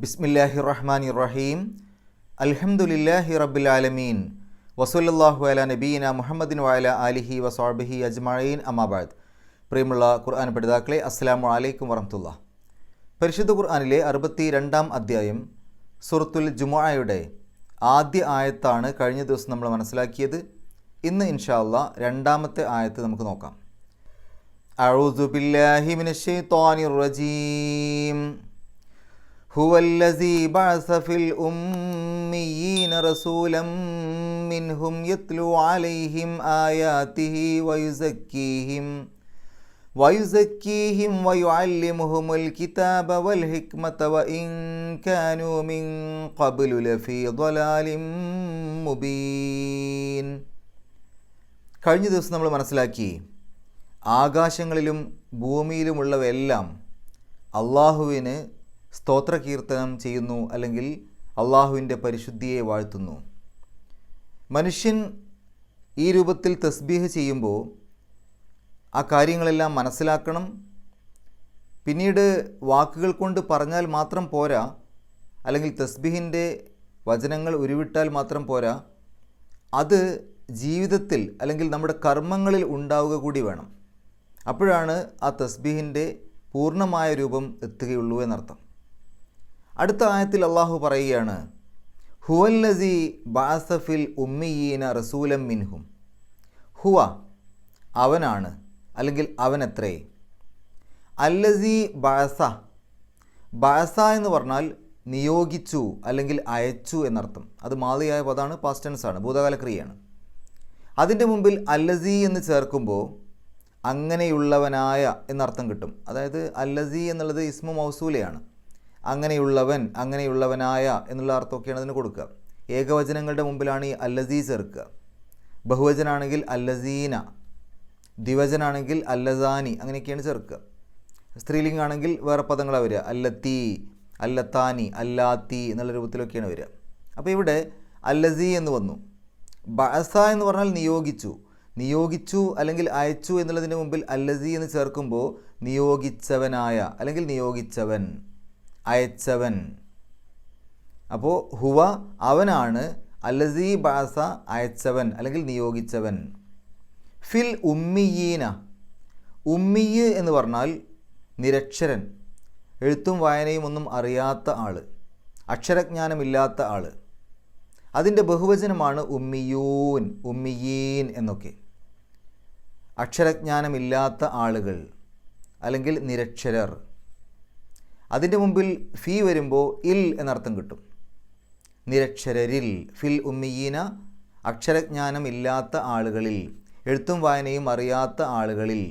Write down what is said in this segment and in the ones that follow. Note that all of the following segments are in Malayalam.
ബിസ്മില്ലാഹിർ റഹ്മാനിർ റഹീം. അൽഹംദുലില്ലാഹി റബ്ബിൽ ആലമീൻ. വസല്ലല്ലാഹു അലാ നബീന മുഹമ്മദിൻ വഅലാ ആലിഹി വസഹ്ബിഹി അജ്മഈൻ. അമ്മാ ബഅദ്. പ്രിയമുള്ള ഖുർആൻ പഠിതാക്കളെ, അസ്സലാമു അലൈക്കും വറഹ്മത്തുള്ളാഹി. പരിശുദ്ധ ഖുർആനിലെ 62-ാം അധ്യായം സൂറത്തുൽ ജുമുഅയുടെ ആദ്യ ആയത്താണ് കഴിഞ്ഞ ദിവസം നമ്മൾ മനസ്സിലാക്കിയത്. ഇന്ന് ഇൻഷാ അല്ലാഹ് രണ്ടാമത്തെ ആയത്ത് നമുക്ക് നോക്കാം. അഊദു ബില്ലാഹി മിനശ് ശൈത്വാനിർ റജീം. ഹുവല്ലസീ ബഅസ ഫിൽ ഉമ്മീന റസൂലൻ മിൻഹും യത്ലു അലൈഹിം ആയാതിഹി വയുസക്കീഹിം വയുഅല്ലിമുഹുമുൽ കിതാബ വൽ ഹിക്മത വഇൻ കാനൂ മിൻ ഖബ്ലു ലഫീ ളലാലിൻ മുബീൻ. കഴിഞ്ഞ ദിവസം നമ്മൾ മനസ്സിലാക്കി, ആകാശങ്ങളിലും ഭൂമിയിലുമുള്ളവയെല്ലാം അള്ളാഹുവിന് സ്തോത്രകീർത്തനം ചെയ്യുന്നു, അല്ലെങ്കിൽ അള്ളാഹുവിൻ്റെ പരിശുദ്ധിയെ വാഴ്ത്തുന്നു. മനുഷ്യൻ ഈ രൂപത്തിൽ തസ്ബീഹ് ചെയ്യുമ്പോൾ ആ കാര്യങ്ങളെല്ലാം മനസ്സിലാക്കണം. പിന്നീട് വാക്കുകൾ കൊണ്ട് പറഞ്ഞാൽ മാത്രം പോരാ, അല്ലെങ്കിൽ തസ്ബീഹിൻ്റെ വചനങ്ങൾ ഉരുവിട്ടാൽ മാത്രം പോരാ, അത് ജീവിതത്തിൽ അല്ലെങ്കിൽ നമ്മുടെ കർമ്മങ്ങളിൽ ഉണ്ടാവുക കൂടി വേണം. അപ്പോഴാണ് ആ തസ്ബീഹിൻ്റെ പൂർണ്ണമായ രൂപം എത്തുകയുള്ളൂ എന്നർത്ഥം. അടുത്ത ആയത്തിൽ അള്ളാഹു പറയുകയാണ്, ഹുവല്ലസീ ബഅസ ഫിൽ ഉമ്മീന റസൂലൻ മിൻഹും. ഹുവ അവനാണ്, അല്ലെങ്കിൽ അവനെത്രേ. അല്ലസീ ബഅസ. ബഅസ എന്ന് പറഞ്ഞാൽ നിയോഗിച്ചു അല്ലെങ്കിൽ അയച്ചു എന്നർത്ഥം. അത് മാളിയായ പദമാണ്, പാസ്റ്റ് ടെൻസ് ആണ്, ഭൂതകാല ക്രിയയാണ്. അതിൻ്റെ മുമ്പിൽ അല്ലസീ എന്ന് ചേർക്കുമ്പോൾ അങ്ങനെയുള്ളവനായ എന്നർത്ഥം കിട്ടും. അതായത് അല്ലസീ എന്നുള്ളത് ഇസ്മു മൗസൂലയാണ്. അങ്ങനെയുള്ളവൻ, അങ്ങനെയുള്ളവനായ എന്നുള്ള അർത്ഥമൊക്കെയാണ് അതിന് കൊടുക്കുക. ഏകവചനങ്ങളുടെ മുമ്പിലാണ് ഈ അല്ലസീ ചേർക്കുക. ബഹുവചനാണെങ്കിൽ അല്ലസീന, ദ്വിവചനാണെങ്കിൽ അല്ലസാനി, അങ്ങനെയൊക്കെയാണ് ചേർക്കുക. സ്ത്രീലിംഗാണെങ്കിൽ വേറെ പദങ്ങളാണ് വരിക. അല്ലത്തീ, അല്ലത്താനി, അല്ലാത്തി എന്നുള്ള രൂപത്തിലൊക്കെയാണ് വരിക. അപ്പോൾ ഇവിടെ അല്ലസീ എന്ന് വന്നു. ബഅസ എന്ന് പറഞ്ഞാൽ നിയോഗിച്ചു അല്ലെങ്കിൽ അയച്ചു എന്നുള്ളതിന് മുമ്പിൽ അല്ലസീ എന്ന് ചേർക്കുമ്പോൾ നിയോഗിച്ചവനായ, അല്ലെങ്കിൽ നിയോഗിച്ചവൻ, അയച്ചവൻ. അപ്പോൾ ഹുവ അവനാണ്, അല്ലസീ ബഅസ അയച്ചവൻ അല്ലെങ്കിൽ നിയോഗിച്ചവൻ. ഫിൽ ഉമ്മിയീന. ഉമ്മിയ് എന്ന് പറഞ്ഞാൽ നിരക്ഷരൻ, എഴുത്തും വായനയും ഒന്നും അറിയാത്ത ആൾ, അക്ഷരജ്ഞാനമില്ലാത്ത ആൾ. അതിൻ്റെ ബഹുവചനമാണ് ഉമ്മിയൂൻ, ഉമ്മിയീൻ എന്നൊക്കെ. അക്ഷരജ്ഞാനമില്ലാത്ത ആളുകൾ അല്ലെങ്കിൽ നിരക്ഷരർ. അതിൻ്റെ മുമ്പിൽ ഫീ വരുമ്പോൾ ഇൽ എന്നർത്ഥം കിട്ടും. നിരക്ഷരരിൽ, ഫിൽ ഉമ്മിയീന, അക്ഷരജ്ഞാനമില്ലാത്ത ആളുകളിൽ, എഴുത്തും വായനയും അറിയാത്ത ആളുകളിൽ.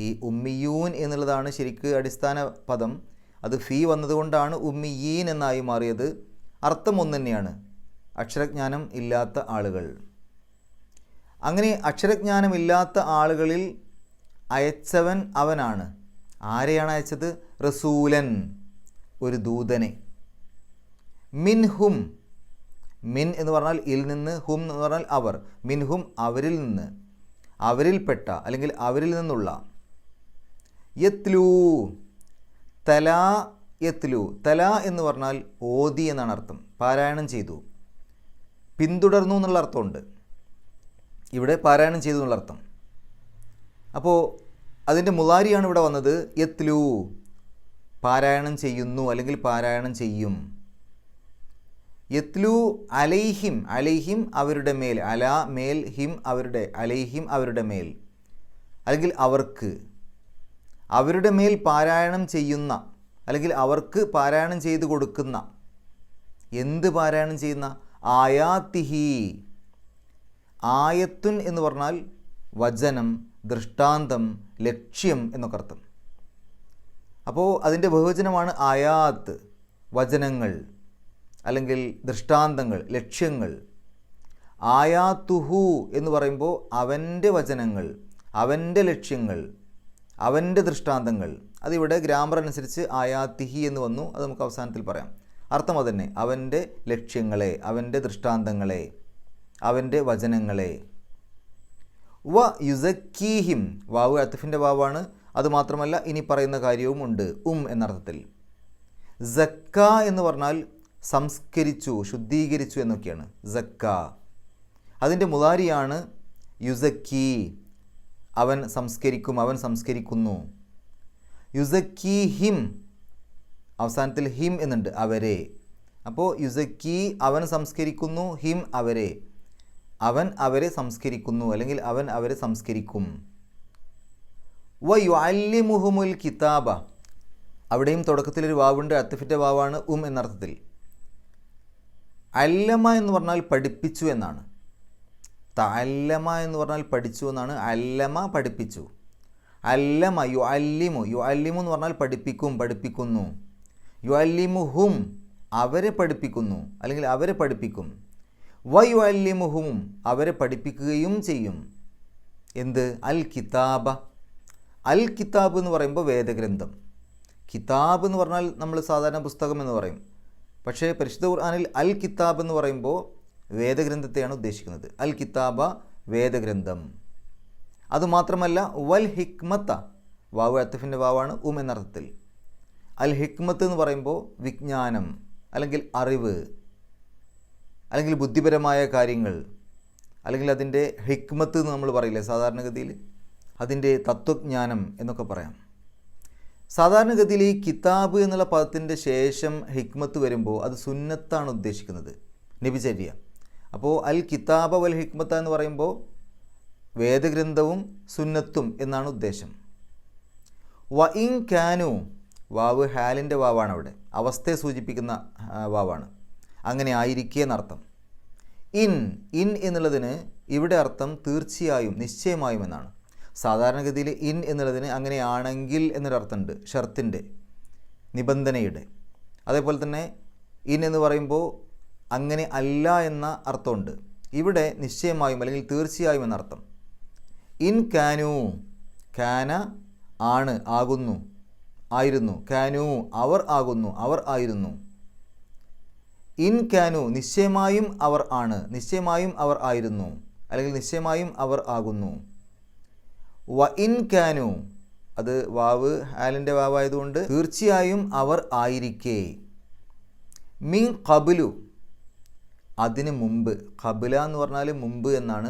ഈ ഉമ്മിയൂൻ എന്നുള്ളതാണ് ശരിക്ക് അടിസ്ഥാന പദം. അത് ഫീ വന്നതുകൊണ്ടാണ് ഉമ്മിയീൻ എന്നായി മാറിയത്. അർത്ഥം ഒന്ന് തന്നെയാണ്, അക്ഷരജ്ഞാനം ഇല്ലാത്ത ആളുകൾ. അങ്ങനെ അക്ഷരജ്ഞാനമില്ലാത്ത ആളുകളിൽ അയച്ചവൻ അവനാണ്. ആരെയാണ് അയച്ചത്? റസൂലൻ, ഒരു ദൂതനെ. മിൻഹും. മിൻ എന്ന് പറഞ്ഞാൽ ഇൽ നിന്ന്, ഹും എന്ന് പറഞ്ഞാൽ അവർ. മിൻഹും അവരിൽ നിന്ന്, അവരിൽപ്പെട്ട അല്ലെങ്കിൽ അവരിൽ നിന്നുള്ള. യത്ലൂ, തലാ യത്ലു. തല എന്ന് പറഞ്ഞാൽ ഓതി എന്നാണ് അർത്ഥം. പാരായണം ചെയ്തു, പിന്തുടർന്നു എന്നുള്ള അർത്ഥമുണ്ട്. ഇവിടെ പാരായണം ചെയ്തു എന്നുള്ള അർത്ഥം. അപ്പോൾ അതിൻ്റെ മുളാരിയാണ് ഇവിടെ വന്നത്. യത്ലു, പാരായണം ചെയ്യുന്നു അല്ലെങ്കിൽ പാരായണം ചെയ്യും. യത്ലു അലൈഹിം. അലൈഹിം അവരുടെ മേൽ. അല മേൽ, ഹിം അവരുടെ. അലൈഹിം അവരുടെ മേൽ, അല്ലെങ്കിൽ അവർക്ക്. അവരുടെ മേൽ പാരായണം ചെയ്യുന്ന, അല്ലെങ്കിൽ അവർക്ക് പാരായണം ചെയ്തു കൊടുക്കുന്ന. എന്ത് പാരായണം ചെയ്യുന്ന? ആയാത്തിഹി. ആയത്തുൻ എന്ന് പറഞ്ഞാൽ വചനം, ദൃഷ്ടാന്തം, ലക്ഷ്യം എന്നൊക്കെ അർത്ഥം. അപ്പോൾ അതിൻ്റെ ബഹുവചനമാണ് ആയാത്ത്, വചനങ്ങൾ അല്ലെങ്കിൽ ദൃഷ്ടാന്തങ്ങൾ, ലക്ഷ്യങ്ങൾ. ആയാത്തുഹു എന്ന് പറയുമ്പോൾ അവൻ്റെ വചനങ്ങൾ, അവൻ്റെ ലക്ഷ്യങ്ങൾ, അവൻ്റെ ദൃഷ്ടാന്തങ്ങൾ. അതിവിടെ ഗ്രാമർ അനുസരിച്ച് ആയാത്തിഹി എന്ന് വന്നു. അത് നമുക്ക് അവസാനത്തിൽ പറയാം. അർത്ഥം അതുതന്നെ, അവൻ്റെ ലക്ഷ്യങ്ങളെ, അവൻ്റെ ദൃഷ്ടാന്തങ്ങളെ, അവൻ്റെ വചനങ്ങളെ. വ യുസക്കീഹിം. വാവ് അത്ഫിൻ്റെ വാവാണ്. അതുമാത്രമല്ല ഇനി പറയുന്ന കാര്യവും ഉണ്ട്, എന്നർത്ഥത്തിൽ. സക്ക എന്ന് പറഞ്ഞാൽ സംസ്കരിച്ചു, ശുദ്ധീകരിച്ചു എന്നൊക്കെയാണ് സക്ക. അതിൻ്റെ മുദാരിയാണ് യുസക്കി, അവൻ സംസ്കരിക്കും, അവൻ സംസ്കരിക്കുന്നു. യുസക്കി ഹിം, അവസാനത്തിൽ ഹിം എന്നുണ്ട്, അവരെ. അപ്പോൾ യുസക്കി അവൻ സംസ്കരിക്കുന്നു, ഹിം അവരെ, അവൻ അവരെ സംസ്കരിക്കുന്നു അല്ലെങ്കിൽ അവൻ അവരെ സംസ്കരിക്കും. വ യുഅല്ലിമുഹുമുൽ കിതാബ, അവിടെയും തുടക്കത്തിലൊരു വാവുണ്ട്, അത്തഫിൻ്റെ വാവാണ് എന്നർത്ഥത്തിൽ. അല്ലമ എന്ന് പറഞ്ഞാൽ പഠിപ്പിച്ചു എന്നാണ്. തഅല്ലമ എന്ന് പറഞ്ഞാൽ പഠിച്ചു എന്നാണ്. അല്ലമ പഠിപ്പിച്ചു. അല്ലമ യുഅല്ലിമു, യുഅല്ലിമു എന്ന് പറഞ്ഞാൽ പഠിപ്പിക്കും, പഠിപ്പിക്കുന്നു. യുഅല്ലിമുഹും അവരെ പഠിപ്പിക്കുന്നു അല്ലെങ്കിൽ അവരെ പഠിപ്പിക്കും. വ യുഅല്ലിമുഹും അവരെ പഠിപ്പിക്കുകയും ചെയ്യും. എന്ത്? അൽ കിതാബ. അൽ കിതാബ് എന്ന് പറയുമ്പോൾ വേദഗ്രന്ഥം. കിതാബ് എന്ന് പറഞ്ഞാൽ നമ്മൾ സാധാരണ പുസ്തകം എന്ന് പറയും. പക്ഷേ പരിശുദ്ധ ഖുർആനിൽ അൽ കിതാബ് എന്ന് പറയുമ്പോൾ വേദഗ്രന്ഥത്തെയാണ് ഉദ്ദേശിക്കുന്നത്. അൽ കിതാബ വേദഗ്രന്ഥം. അതുമാത്രമല്ല വൽ ഹിക്മത്ത, വാവ് അത്തഫിൻ്റെ വാവാണ് എന്നർത്ഥത്തിൽ. അൽ ഹിക്മത്ത് എന്ന് പറയുമ്പോൾ വിജ്ഞാനം അല്ലെങ്കിൽ അറിവ് അല്ലെങ്കിൽ ബുദ്ധിപരമായ കാര്യങ്ങൾ അല്ലെങ്കിൽ അതിൻ്റെ ഹിക്മത്ത് എന്ന് നമ്മൾ പറയില്ലേ സാധാരണഗതിയിൽ, അതിൻ്റെ തത്വജ്ഞാനം എന്നൊക്കെ പറയാം. സാധാരണഗതിയിൽ ഈ കിതാബ് എന്നുള്ള പദത്തിൻ്റെ ശേഷം ഹിക്മത്ത് വരുമ്പോൾ അത് സുന്നത്താണ് ഉദ്ദേശിക്കുന്നത്, നബിചര്യ. അപ്പോൾ അൽ കിതാബ വൽ ഹിക്മത്ത എന്ന് പറയുമ്പോൾ വേദഗ്രന്ഥവും സുന്നത്തും എന്നാണ് ഉദ്ദേശം. വ ഇൻ കാനു, വാവ് ഹാലിൻ്റെ വാവാണ്, അവിടെ അവസ്ഥയെ സൂചിപ്പിക്കുന്ന വാവാണ്. അങ്ങനെ ആയിരിക്കെ എന്നർത്ഥം. ഇൻ എന്നുള്ളതിന് ഇവിടെ അർത്ഥം തീർച്ചയായും, നിശ്ചയമായും എന്നാണ്. സാധാരണഗതിയിൽ ഇൻ എന്നുള്ളതിന് അങ്ങനെയാണെങ്കിൽ എന്നൊരർത്ഥമുണ്ട്, ഷർത്തിൻ്റെ, നിബന്ധനയുടെ. അതേപോലെ തന്നെ ഇൻ എന്ന് പറയുമ്പോൾ അങ്ങനെ അല്ല എന്ന അർത്ഥമുണ്ട്. ഇവിടെ നിശ്ചയമായും അല്ലെങ്കിൽ തീർച്ചയായും എന്നർത്ഥം. ഇൻ കാനു, കാന ആണ്, ആകുന്നു, ആയിരുന്നു. കാനു അവർ ആകുന്നു, അവർ ആയിരുന്നു. ഇൻ കാനു നിശ്ചയമായും അവർ ആണ്, നിശ്ചയമായും അവർ ആയിരുന്നു അല്ലെങ്കിൽ നിശ്ചയമായും അവർ ആകുന്നു. വ ഇൻ കാനു, അത് വാവ് ഹാലിൻ്റെ വാവായതുകൊണ്ട് തീർച്ചയായും അവർ ആയിരിക്കെ. മിൻ ഖബ്ലു, അതിന് മുമ്പ്. ഖബ്ല എന്ന് പറഞ്ഞാൽ മുമ്പ് എന്നാണ്.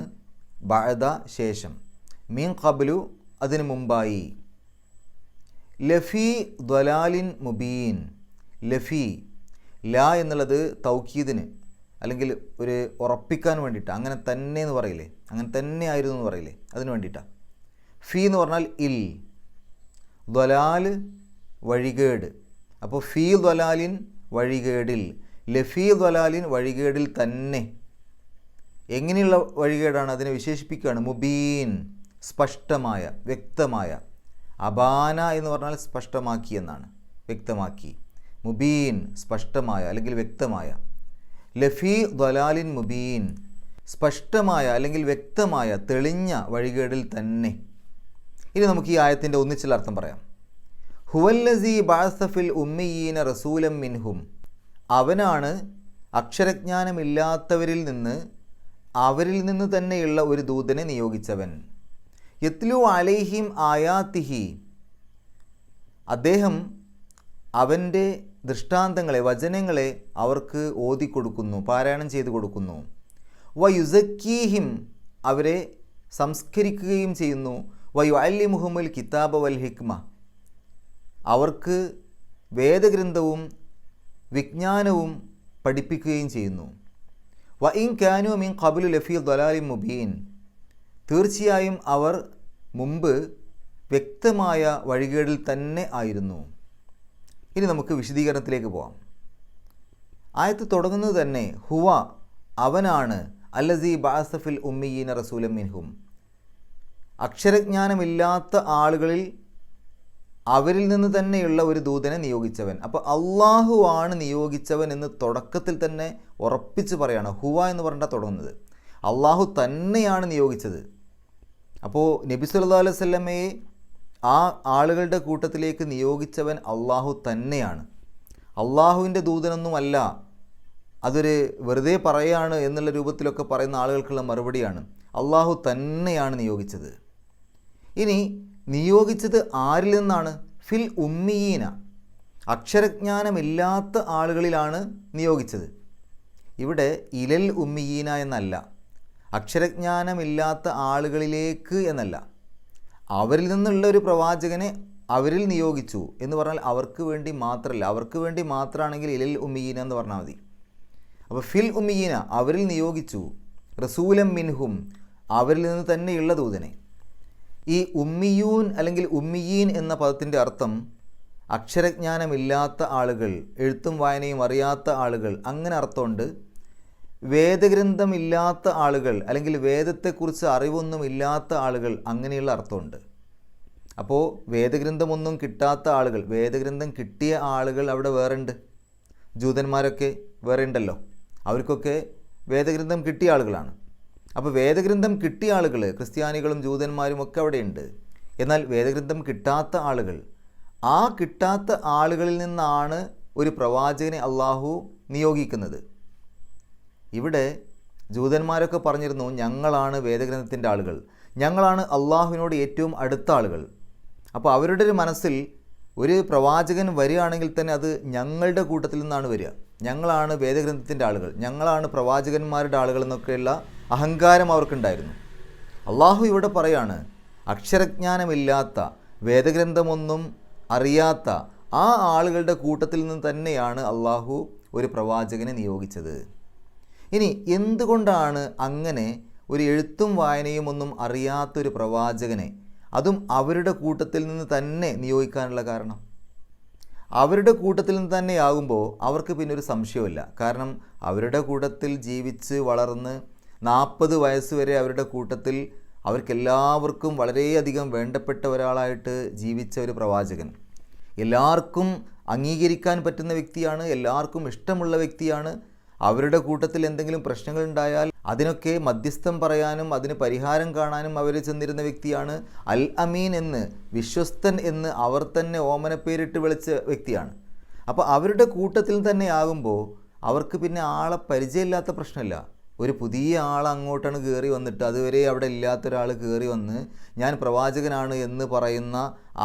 ബഅദ ശേഷം. മിൻ ഖബ്ലു അതിന് മുമ്പായി. ലഫി ദ്വലാലിൻ മുബീൻ. ലഫി, ലാ എന്നുള്ളത് തൗക്കീദിന് അല്ലെങ്കിൽ ഒരു ഉറപ്പിക്കാൻ വേണ്ടിയിട്ട്, അങ്ങനെ തന്നെ എന്ന് പറയില്ലേ, അങ്ങനെ തന്നെ ആയിരുന്നു എന്ന് പറയില്ലേ, അതിന് വേണ്ടിയിട്ടാണ്. ഫി എന്ന് പറഞ്ഞാൽ ഇൽ, ദ്വലാൽ വഴികേട്. അപ്പോൾ ഫീ ദ്വലാലിൻ വഴികേടിൽ, ലഫീ ദ്വലാലിൻ വഴികേടിൽ തന്നെ. എങ്ങനെയുള്ള വഴികേടാണ്? അതിനെ വിശേഷിപ്പിക്കുകയാണ്. മുബീൻ സ്പഷ്ടമായ, വ്യക്തമായ. അബാന എന്ന് പറഞ്ഞാൽ സ്പഷ്ടമാക്കി എന്നാണ്, വ്യക്തമാക്കി. മുബീൻ സ്പഷ്ടമായ അല്ലെങ്കിൽ വ്യക്തമായ. ലഫീ ദ്വലാലിൻ മുബീൻ സ്പഷ്ടമായ അല്ലെങ്കിൽ വ്യക്തമായ, തെളിഞ്ഞ വഴികേടിൽ തന്നെ. ഇനി നമുക്ക് ഈ ആയത്തിൻ്റെ ഒന്നിച്ചുള്ള അർത്ഥം പറയാം. ഹുവല്ലസീ ബഅസ ഫിൽ ഉമ്മിയീന റസൂലൻ മിൻഹും, അവനാണ് അക്ഷരജ്ഞാനമില്ലാത്തവരിൽ നിന്ന് അവരിൽ നിന്ന് തന്നെയുള്ള ഒരു ദൂതനെ നിയോഗിച്ചവൻ. യത്ലു അലൈഹിം ആയാത്തിഹി, അദ്ദേഹം അവൻ്റെ ദൃഷ്ടാന്തങ്ങളെ, വചനങ്ങളെ അവർക്ക് ഓതിക്കൊടുക്കുന്നു, പാരായണം ചെയ്തു കൊടുക്കുന്നു. വ യുസക്കീഹിം, അവരെ സംസ്കരിക്കുകയും ചെയ്യുന്നു. വ യുഅല്ലിമുഹുമുൽ കിതാബ വൽ ഹിക്മ, അവർക്ക് വേദഗ്രന്ഥവും വിജ്ഞാനവും പഠിപ്പിക്കുകയും ചെയ്യുന്നു. വ ഇൻ കാനു മിൻ ഖബ്ലു ലഫീ ദ്വലാലിൻ മുബീൻ, തീർച്ചയായും അവർ മുമ്പ് വ്യക്തമായ വഴികേടിൽ തന്നെ ആയിരുന്നു. ഇനി നമുക്ക് വിശദീകരണത്തിലേക്ക് പോകാം. ആയത്ത് തുടങ്ങുന്നത് തന്നെ ഹുവ, അവനാണ്, അല്ലസീ ബഅസ ഫിൽ ഉമ്മിയീന റസൂലൻ മിൻഹും, അക്ഷരജ്ഞാനമില്ലാത്ത ആളുകളിൽ അവരിൽ നിന്ന് തന്നെയുള്ള ഒരു ദൂതനെ നിയോഗിച്ചവൻ. അപ്പോൾ അള്ളാഹു ആണ് നിയോഗിച്ചവൻ എന്ന് തുടക്കത്തിൽ തന്നെ ഉറപ്പിച്ച് പറയാണ്. ഹുവ എന്ന് പറഞ്ഞാൽ തുടങ്ങുന്നത് അള്ളാഹു തന്നെയാണ് നിയോഗിച്ചത്. അപ്പോൾ നബി സല്ലല്ലാഹു അലൈഹി വസല്ലമയെ ആ ആളുകളുടെ കൂട്ടത്തിലേക്ക് നിയോഗിച്ചവൻ അള്ളാഹു തന്നെയാണ്. അള്ളാഹുവിൻ്റെ ദൂതനൊന്നുമല്ല, അതൊരു വെറുതെ പറയാണ് എന്നുള്ള രൂപത്തിലൊക്കെ പറയുന്ന ആളുകൾക്കുള്ള മറുപടിയാണ്. അള്ളാഹു തന്നെയാണ് നിയോഗിച്ചത്. ഇനി നിയോഗിച്ചത് ആരിൽ നിന്നാണ്? ഫിൽ ഉമ്മിയീന, അക്ഷരജ്ഞാനമില്ലാത്ത ആളുകളിലാണ് നിയോഗിച്ചത്. ഇവിടെ ഇലൽ ഉമ്മിയീന എന്നല്ല, അക്ഷരജ്ഞാനമില്ലാത്ത ആളുകളിലേക്ക് എന്നല്ല, അവരിൽ നിന്നുള്ള ഒരു പ്രവാചകനെ അവരിൽ നിയോഗിച്ചു എന്ന് പറഞ്ഞാൽ അവർക്ക് വേണ്ടി മാത്രമല്ല. അവർക്ക് വേണ്ടി മാത്രമാണെങ്കിൽ ഇലൽ ഉമ്മിയീന എന്ന് പറഞ്ഞാൽ മതി. അപ്പോൾ ഫിൽ ഉമ്മിയീന അവരിൽ നിയോഗിച്ചു, റസൂലം മിൻഹും അവരിൽ നിന്ന് തന്നെയുള്ള ദൂതനെ. ഈ ഉമ്മിയൂൻ അല്ലെങ്കിൽ ഉമ്മിയീൻ എന്ന പദത്തിൻ്റെ അർത്ഥം അക്ഷരജ്ഞാനമില്ലാത്ത ആളുകൾ, എഴുത്തും വായനയും അറിയാത്ത ആളുകൾ, അങ്ങനെ അർത്ഥമുണ്ട്. വേദഗ്രന്ഥമില്ലാത്ത ആളുകൾ അല്ലെങ്കിൽ വേദത്തെക്കുറിച്ച് അറിവൊന്നും ഇല്ലാത്ത ആളുകൾ, അങ്ങനെയുള്ള അർത്ഥമുണ്ട്. അപ്പോൾ വേദഗ്രന്ഥമൊന്നും കിട്ടാത്ത ആളുകൾ, വേദഗ്രന്ഥം കിട്ടിയ ആളുകൾ അവിടെ വേറെ ഉണ്ട്. ജൂതന്മാരൊക്കെ വേറെ ഉണ്ടല്ലോ, അവർക്കൊക്കെ വേദഗ്രന്ഥം കിട്ടിയ ആളുകളാണ്. അപ്പോൾ വേദഗ്രന്ഥം കിട്ടിയ ആളുകൾ, ക്രിസ്ത്യാനികളും ജൂതന്മാരും ഒക്കെ അവിടെയുണ്ട്. എന്നാൽ വേദഗ്രന്ഥം കിട്ടാത്ത ആളുകൾ, ആ കിട്ടാത്ത ആളുകളിൽ നിന്നാണ് ഒരു പ്രവാചകനെ അള്ളാഹു നിയോഗിക്കുന്നത്. ഇവിടെ ജൂതന്മാരൊക്കെ പറഞ്ഞിരുന്നു, ഞങ്ങളാണ് വേദഗ്രന്ഥത്തിൻ്റെ ആളുകൾ, ഞങ്ങളാണ് അള്ളാഹുവിനോട് ഏറ്റവും അടുത്ത ആളുകൾ. അപ്പോൾ അവരുടെ ഒരു മനസ്സിൽ ഒരു പ്രവാചകൻ വരികയാണെങ്കിൽ തന്നെ അത് ഞങ്ങളുടെ കൂട്ടത്തിൽ നിന്നാണ് വരിക, ഞങ്ങളാണ് വേദഗ്രന്ഥത്തിൻ്റെ ആളുകൾ, ഞങ്ങളാണ് പ്രവാചകന്മാരുടെ ആളുകൾ എന്നൊക്കെയുള്ള അഹങ്കാരം അവർക്കുണ്ടായിരുന്നു. അള്ളാഹു ഇവിടെ പറയാണ്, അക്ഷരജ്ഞാനമില്ലാത്ത, വേദഗ്രന്ഥമൊന്നും അറിയാത്ത ആ ആളുകളുടെ കൂട്ടത്തിൽ നിന്ന് തന്നെയാണ് അള്ളാഹു ഒരു പ്രവാചകനെ നിയോഗിച്ചത്. ഇനി എന്തുകൊണ്ടാണ് അങ്ങനെ ഒരു എഴുത്തും വായനയും ഒന്നും അറിയാത്തൊരു പ്രവാചകനെ, അതും അവരുടെ കൂട്ടത്തിൽ നിന്ന് തന്നെ നിയോഗിക്കാനുള്ള കാരണം? അവരുടെ കൂട്ടത്തിൽ നിന്ന് തന്നെയാകുമ്പോൾ അവർക്ക് പിന്നെ ഒരു സംശയമില്ല. കാരണം അവരുടെ കൂട്ടത്തിൽ ജീവിച്ച് വളർന്ന് 40 വയസ്സ് വരെ അവരുടെ കൂട്ടത്തിൽ അവർക്കെല്ലാവർക്കും വളരെയധികം വേണ്ടപ്പെട്ട ഒരാളായിട്ട് ജീവിച്ച ഒരു പ്രവാചകൻ, എല്ലാവർക്കും അംഗീകരിക്കാൻ പറ്റുന്ന വ്യക്തിയാണ്, എല്ലാവർക്കും ഇഷ്ടമുള്ള വ്യക്തിയാണ്. അവരുടെ കൂട്ടത്തിൽ എന്തെങ്കിലും പ്രശ്നങ്ങളുണ്ടായാൽ അതിനൊക്കെ മധ്യസ്ഥം പറയാനും അതിന് പരിഹാരം കാണാനും അവർ ചെന്നിരുന്ന വ്യക്തിയാണ്. അൽ അമീൻ എന്ന്, വിശ്വസ്തൻ എന്ന് അവർ തന്നെ ഓമനപ്പേരിട്ട് വിളിച്ച വ്യക്തിയാണ്. അപ്പോൾ അവരുടെ കൂട്ടത്തിൽ തന്നെ ആകുമ്പോൾ അവർക്ക് പിന്നെ ആളെ പരിചയമില്ലാത്ത പ്രശ്നമില്ല. ഒരു പുതിയ ആൾ അങ്ങോട്ടാണ് കയറി വന്നിട്ട് അതുവരെ അവിടെ ഇല്ലാത്തൊരാൾ കയറി വന്ന് ഞാൻ പ്രവാചകനാണ് എന്ന് പറയുന്ന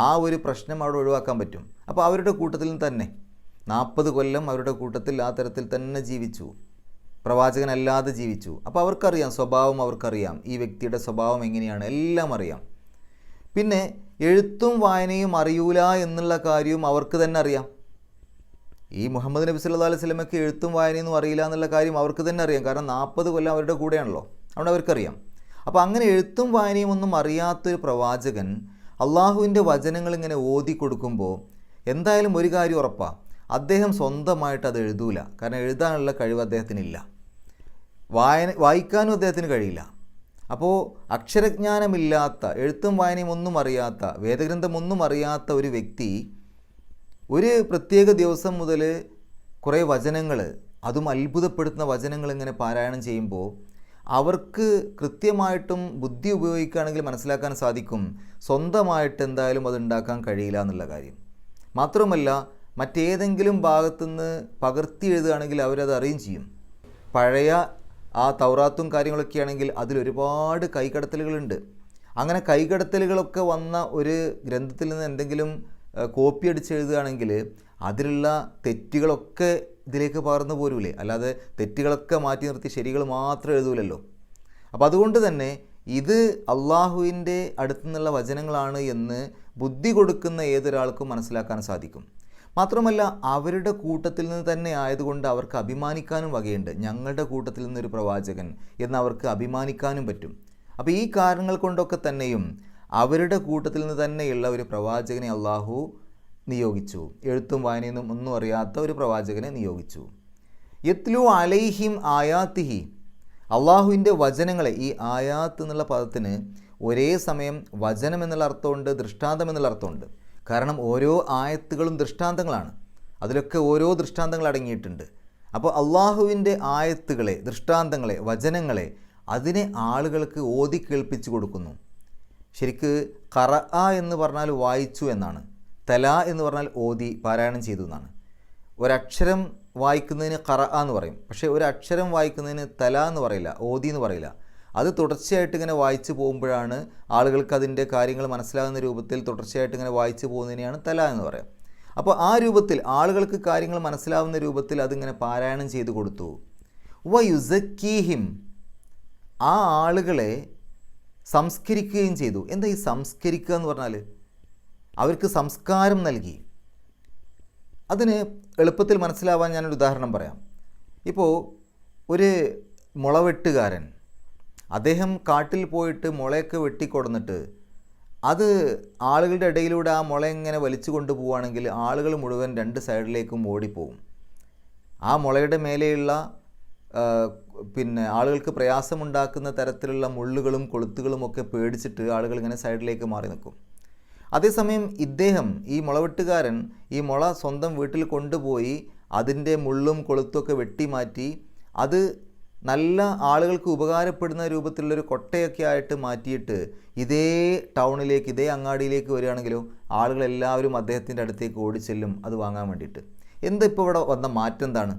ആ ഒരു പ്രശ്നം അവിടെ ഒഴിവാക്കാൻ പറ്റും. അപ്പോൾ അവരുടെ കൂട്ടത്തിൽ തന്നെ 40 കൊല്ലം അവരുടെ കൂട്ടത്തിൽ ആ തരത്തിൽ തന്നെ ജീവിച്ചു, പ്രവാചകനല്ലാതെ ജീവിച്ചു. അപ്പോൾ അവർക്കറിയാം, സ്വഭാവം അവർക്കറിയാം, ഈ വ്യക്തിയുടെ സ്വഭാവം എങ്ങനെയാണ്, എല്ലാം അറിയാം. പിന്നെ എഴുത്തും വായനയും അറിയൂല എന്നുള്ള കാര്യവും അവർക്ക് തന്നെ അറിയാം. ഈ മുഹമ്മദ് നബി സല്ലല്ലാഹു അലൈഹി വസല്ലമയ്ക്ക് എഴുത്തും വായനയൊന്നും അറിയില്ല എന്നുള്ള കാര്യം അവർക്ക് തന്നെ അറിയാം. കാരണം 40 കൊല്ലം അവരുടെ കൂടെയാണല്ലോ, അതുകൊണ്ട് അവർക്കറിയാം. അപ്പോൾ അങ്ങനെ എഴുത്തും വായനയും ഒന്നും അറിയാത്തൊരു പ്രവാചകൻ അള്ളാഹുവിൻ്റെ വചനങ്ങൾ ഇങ്ങനെ ഓതി കൊടുക്കുമ്പോൾ എന്തായാലും ഒരു കാര്യം ഉറപ്പാണ്, അദ്ദേഹം സ്വന്തമായിട്ട് അത് എഴുതൂല. കാരണം എഴുതാനുള്ള കഴിവ് അദ്ദേഹത്തിനില്ല, വായിക്കാനും അദ്ദേഹത്തിന് കഴിയില്ല. അപ്പോൾ അക്ഷരജ്ഞാനമില്ലാത്ത, എഴുത്തും വായനയും ഒന്നും അറിയാത്ത, വേദഗ്രന്ഥമൊന്നും അറിയാത്ത ഒരു വ്യക്തി ഒരു പ്രത്യേക ദിവസം മുതൽ കുറേ വചനങ്ങൾ, അതും അത്ഭുതപ്പെടുത്തുന്ന വചനങ്ങൾ ഇങ്ങനെ പാരായണം ചെയ്യുമ്പോൾ അവർക്ക് കൃത്യമായിട്ടും ബുദ്ധി ഉപയോഗിക്കുകയാണെങ്കിൽ മനസ്സിലാക്കാൻ സാധിക്കും സ്വന്തമായിട്ട് എന്തായാലും അത് ഉണ്ടാക്കാൻ കഴിയില്ല എന്നുള്ള കാര്യം. മാത്രമല്ല മറ്റേതെങ്കിലും ഭാഗത്തുനിന്ന് പകർത്തി എഴുതുകയാണെങ്കിൽ അവരത് അറിയും ചെയ്യും. പഴയ ആ തൗറാത്തും കാര്യങ്ങളൊക്കെ ആണെങ്കിൽ അതിലൊരുപാട് കൈകടത്തലുകളുണ്ട്. അങ്ങനെ കൈകടത്തലുകളൊക്കെ വന്ന ഒരു ഗ്രന്ഥത്തിൽ നിന്ന് എന്തെങ്കിലും കോപ്പി അടിച്ച് എഴുതുകയാണെങ്കിൽ അതിലുള്ള തെറ്റുകളൊക്കെ ഇതിലേക്ക് പകർന്നു പോരൂലേ, അല്ലാതെ തെറ്റുകളൊക്കെ മാറ്റി നിർത്തി ശരികൾ മാത്രം എഴുതൂലല്ലോ. അപ്പോൾ അതുകൊണ്ട് തന്നെ ഇത് അള്ളാഹുവിൻ്റെ അടുത്തു നിന്നുള്ള വചനങ്ങളാണ് എന്ന് ബുദ്ധി കൊടുക്കുന്ന ഏതൊരാൾക്കും മനസ്സിലാക്കാൻ സാധിക്കും. മാത്രമല്ല അവരുടെ കൂട്ടത്തിൽ നിന്ന് തന്നെ ആയതുകൊണ്ട് അവർക്ക് അഭിമാനിക്കാനും വകയുണ്ട്. ഞങ്ങളുടെ കൂട്ടത്തിൽ നിന്നൊരു പ്രവാചകൻ എന്നവർക്ക് അഭിമാനിക്കാനും പറ്റും. അപ്പോൾ ഈ കാരണങ്ങൾ കൊണ്ടൊക്കെ തന്നെയും അവരുടെ കൂട്ടത്തിൽ നിന്ന് തന്നെയുള്ള ഒരു പ്രവാചകനെ അള്ളാഹു നിയോഗിച്ചു. എഴുത്തും വായനയൊന്നും ഒന്നും അറിയാത്ത ഒരു പ്രവാചകനെ നിയോഗിച്ചു. യത്ലു അലൈഹിം ആയാത്തിഹി, അള്ളാഹുവിൻ്റെ വചനങ്ങളെ, ഈ ആയാത്ത് എന്നുള്ള പദത്തിന് ഒരേ സമയം വചനം എന്നുള്ള അർത്ഥമുണ്ട്, ദൃഷ്ടാന്തം എന്നുള്ള അർത്ഥമുണ്ട്. കാരണം ഓരോ ആയത്തുകളും ദൃഷ്ടാന്തങ്ങളാണ്, അതിലൊക്കെ ഓരോ ദൃഷ്ടാന്തങ്ങൾ അടങ്ങിയിട്ടുണ്ട്. അപ്പോൾ അള്ളാഹുവിൻ്റെ ആയത്തുകളെ, ദൃഷ്ടാന്തങ്ങളെ, വചനങ്ങളെ അതിനെ ആളുകൾക്ക് ഓതി കേൾപ്പിച്ചു കൊടുക്കുന്നു. ശരിക്ക് ഖറഅ എന്ന് പറഞ്ഞാൽ വായിച്ചു എന്നാണ്, തല എന്ന് പറഞ്ഞാൽ ഓതി പാരായണം ചെയ്തു എന്നാണ്. ഒരക്ഷരം വായിക്കുന്നതിന് ഖറഅ എന്ന് പറയും, പക്ഷേ ഒരു അക്ഷരം വായിക്കുന്നതിന് തല എന്ന് പറയില്ല, ഓതി എന്ന് പറയില്ല. അത് തുടർച്ചയായിട്ട് ഇങ്ങനെ വായിച്ചു പോകുമ്പോഴാണ് ആളുകൾക്ക് അതിൻ്റെ കാര്യങ്ങൾ മനസ്സിലാകുന്ന രൂപത്തിൽ തുടർച്ചയായിട്ട് ഇങ്ങനെ വായിച്ചു പോകുന്നതിനെയാണ് തല എന്ന് പറയാം. അപ്പോൾ ആ രൂപത്തിൽ ആളുകൾക്ക് കാര്യങ്ങൾ മനസ്സിലാവുന്ന രൂപത്തിൽ അതിങ്ങനെ പാരായണം ചെയ്തു കൊടുത്തു. വയുസക്കീഹിം, ആ ആളുകളെ സംസ്കരിക്കുകയും ചെയ്തു. എന്താ ഈ സംസ്കരിക്കുക എന്ന് പറഞ്ഞാൽ? അവർക്ക് സംസ്കാരം നൽകി. അതിന് എളുപ്പത്തിൽ മനസ്സിലാവാൻ ഞാനൊരു ഉദാഹരണം പറയാം. ഇപ്പോൾ ഒരു മുളവെട്ടുകാരൻ, അദ്ദേഹം കാട്ടിൽ പോയിട്ട് മുളയൊക്കെ വെട്ടിക്കൊടുന്നിട്ട് അത് ആളുകളുടെ ഇടയിലൂടെ ആ മുള ഇങ്ങനെ വലിച്ചു കൊണ്ടുപോവുകയാണെങ്കിൽ ആളുകൾ മുഴുവൻ രണ്ട് സൈഡിലേക്കും ഓടിപ്പോവും. ആ മുളയുടെ മേലെയുള്ള ആളുകൾക്ക് പ്രയാസമുണ്ടാക്കുന്ന തരത്തിലുള്ള മുള്ളുകളും കൊളുത്തുകളും ഒക്കെ പേടിച്ചിട്ട് ആളുകൾ ഇങ്ങനെ സൈഡിലേക്ക് മാറി നിൽക്കും. അതേസമയം ഇദ്ദേഹം, ഈ മുളവെട്ടുകാരൻ, ഈ മുള സ്വന്തം വീട്ടിൽ കൊണ്ടുപോയി അതിൻ്റെ മുള്ളും കൊളുത്തുമൊക്കെ വെട്ടിമാറ്റി അത് നല്ല ആളുകൾക്ക് ഉപകാരപ്പെടുന്ന രൂപത്തിലുള്ളൊരു കൊട്ടയൊക്കെ ആയിട്ട് മാറ്റിയിട്ട് ഇതേ ടൗണിലേക്ക്, ഇതേ അങ്ങാടിയിലേക്ക് വരികയാണെങ്കിലോ ആളുകളെല്ലാവരും അദ്ദേഹത്തിൻ്റെ അടുത്തേക്ക് ഓടിച്ചെല്ലും അത് വാങ്ങാൻ വേണ്ടിയിട്ട്. എന്താ ഇപ്പോൾ ഇവിടെ വന്ന മാറ്റം എന്താണ്?